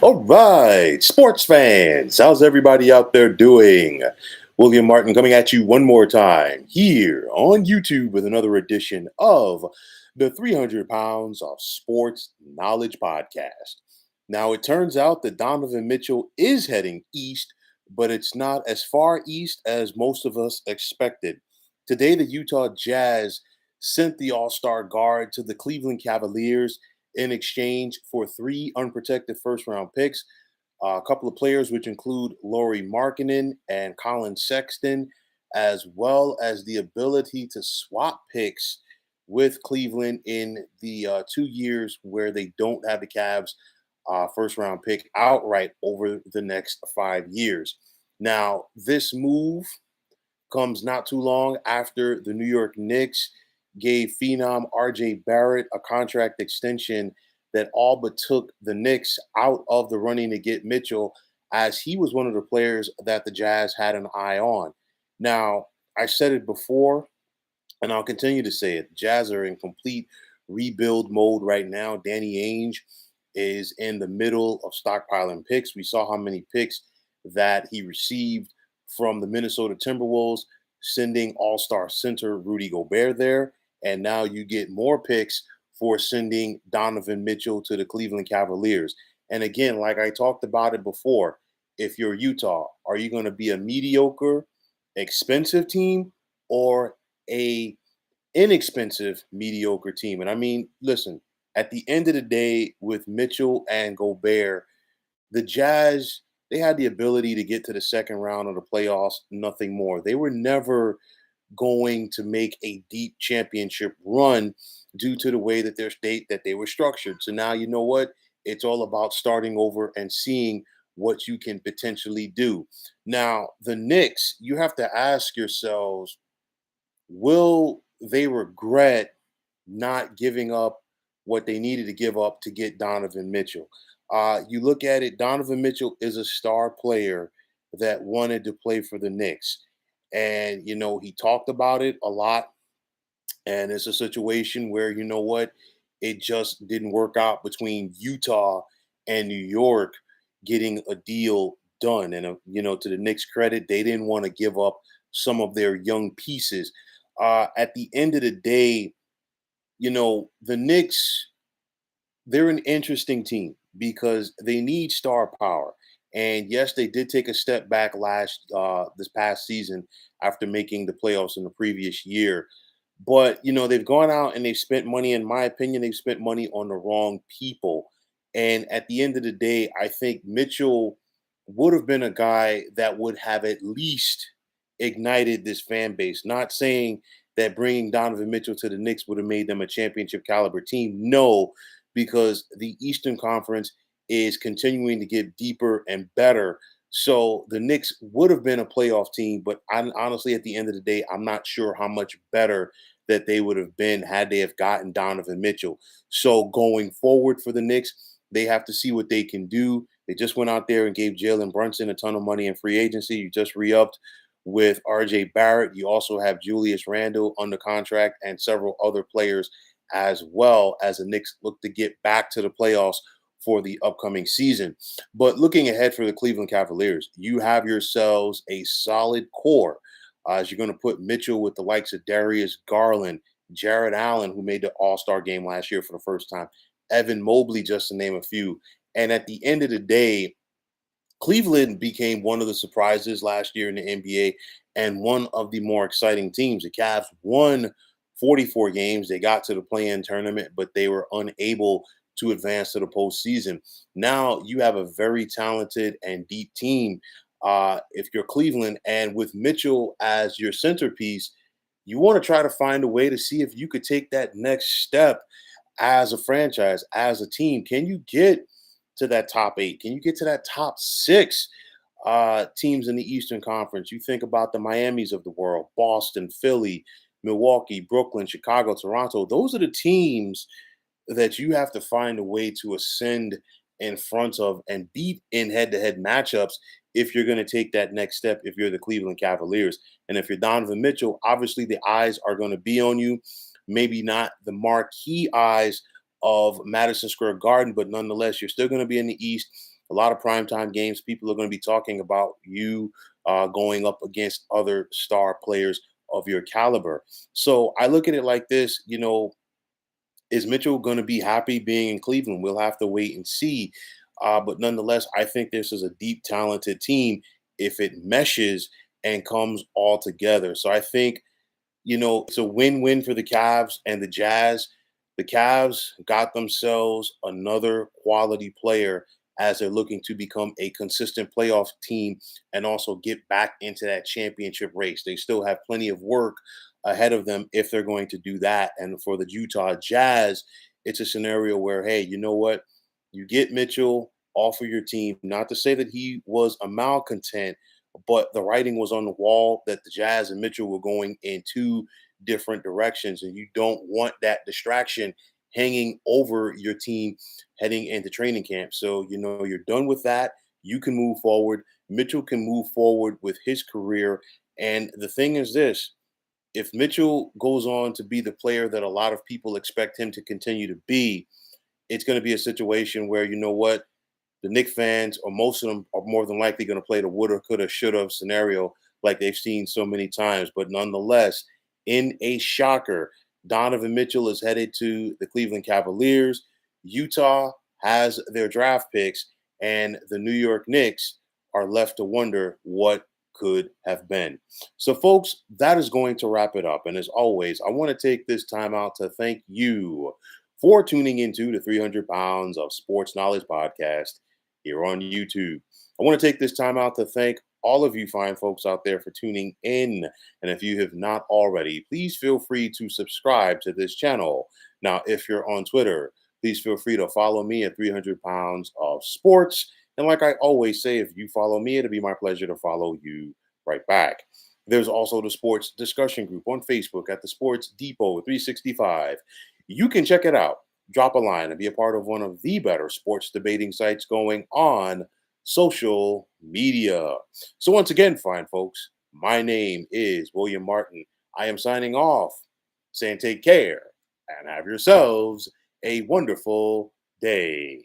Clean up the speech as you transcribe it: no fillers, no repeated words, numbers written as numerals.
All right, sports fans, how's everybody out there doing? William Martin coming at you one more time here on YouTube with another edition of the 300 Pounds of Sports Knowledge podcast. Now, it turns out that Donovan Mitchell is heading east, but it's not as far east as most of us expected. Today, the Utah Jazz sent the All Star guard to the Cleveland Cavaliers in exchange for three unprotected first round picks, a couple of players, which include Lauri Markkanen and Colin Sexton, as well as the ability to swap picks with Cleveland in the 2 years where they don't have the Cavs first round pick outright over the next 5 years. Now, this move comes not too long after the New York Knicks gave phenom RJ Barrett a contract extension that all but took the Knicks out of the running to get Mitchell, as he was one of the players that the Jazz had an eye on. Now, I said it before, and I'll continue to say it. Jazz are in complete rebuild mode right now. Danny Ainge is in the middle of stockpiling picks. We saw how many picks that he received from the Minnesota Timberwolves, sending all-star center Rudy Gobert there. And now you get more picks for sending Donovan Mitchell to the Cleveland Cavaliers. And again, like I talked about it before, if you're Utah, are you going to be a mediocre, expensive team or a inexpensive, mediocre team? And I mean, listen, at the end of the day, with Mitchell and Gobert, the Jazz, they had the ability to get to the second round of the playoffs, nothing more. They were never going to make a deep championship run due to the way that they were structured. So now you know what? It's all about starting over and seeing what you can potentially do. Now, the Knicks, you have to ask yourselves, will they regret not giving up what they needed to give up to get Donovan Mitchell? You look at it, Donovan Mitchell is a star player that wanted to play for the Knicks. And, he talked about it a lot. And it's a situation where, you know what, it just didn't work out between Utah and New York getting a deal done. And, to the Knicks' credit, they didn't want to give up some of their young pieces. At the end of the day, the Knicks, they're an interesting team because they need star power. And yes, they did take a step back this past season after making the playoffs in the previous year. But they've gone out and they've spent money. In my opinion, they've spent money on the wrong people. And at the end of the day, I think Mitchell would have been a guy that would have at least ignited this fan base. Not saying that bringing Donovan Mitchell to the Knicks would have made them a championship caliber team. No, because the Eastern Conference is continuing to get deeper and better. So the Knicks would have been a playoff team, but honestly, at the end of the day, I'm not sure how much better that they would have been had they have gotten Donovan Mitchell. So going forward for the Knicks, they have to see what they can do. They just went out there and gave Jalen Brunson a ton of money in free agency. You just re-upped with RJ Barrett. You also have Julius Randle under contract and several other players as well, as the Knicks look to get back to the playoffs for the upcoming season. But looking ahead for the Cleveland Cavaliers, you have yourselves a solid core, as you're going to put Mitchell with the likes of Darius Garland, Jared Allen, who made the All-Star game last year for the first time, Evan Mobley, just to name a few. And at the end of the day, Cleveland became one of the surprises last year in the NBA and one of the more exciting teams. The Cavs won 44 games. They got to the play-in tournament, but they were unable to advance to the postseason. Now you have a very talented and deep team if you're Cleveland. And with Mitchell as your centerpiece, you want to try to find a way to see if you could take that next step as a franchise, as a team. Can you get to that top 8? Can you get to that top 6 teams in the Eastern Conference? You think about the Miamis of the world, Boston, Philly, Milwaukee, Brooklyn, Chicago, Toronto. Those are the teams that you have to find a way to ascend in front of and beat in head-to-head matchups if you're going to take that next step, if you're the Cleveland Cavaliers. And if you're Donovan Mitchell, obviously the eyes are going to be on you. Maybe not the marquee eyes of Madison Square Garden, but nonetheless, you're still going to be in the East. A lot of primetime games, people are going to be talking about you going up against other star players of your caliber. So I look at it like this, is Mitchell going to be happy being in Cleveland? We'll have to wait and see. But nonetheless, I think this is a deep, talented team if it meshes and comes all together. So I think it's a win-win for the Cavs and the Jazz. The Cavs got themselves another quality player as they're looking to become a consistent playoff team and also get back into that championship race. They still have plenty of work ahead of them if they're going to do that. And for the Utah Jazz, it's a scenario where, hey, you know what? You get Mitchell off of your team. Not to say that he was a malcontent, but the writing was on the wall that the Jazz and Mitchell were going in two different directions, and you don't want that distraction hanging over your team heading into training camp. So, you're done with that. You can move forward. Mitchell can move forward with his career. And the thing is this, if Mitchell goes on to be the player that a lot of people expect him to continue to be, it's going to be a situation where, the Knicks fans, or most of them, are more than likely going to play the woulda, coulda, shoulda scenario like they've seen so many times. But nonetheless, in a shocker, Donovan Mitchell is headed to the Cleveland Cavaliers. Utah has their draft picks, and the New York Knicks are left to wonder what could have been. So, folks, that is going to wrap it up. And as always, I want to take this time out to thank you for tuning into the 300 Pounds of Sports Knowledge podcast here on YouTube. I want to take this time out to thank all of you fine folks out there for tuning in. And if you have not already, please feel free to subscribe to this channel. Now, if you're on Twitter, please feel free to follow me at 300 Pounds of Sports. And like I always say, if you follow me, it'll be my pleasure to follow you right back. There's also the sports discussion group on Facebook at the Sports Depot 365. You can check it out, drop a line, and be a part of one of the better sports debating sites going on social media. So once again, fine folks, my name is William Martin. I am signing off, saying take care and have yourselves a wonderful day.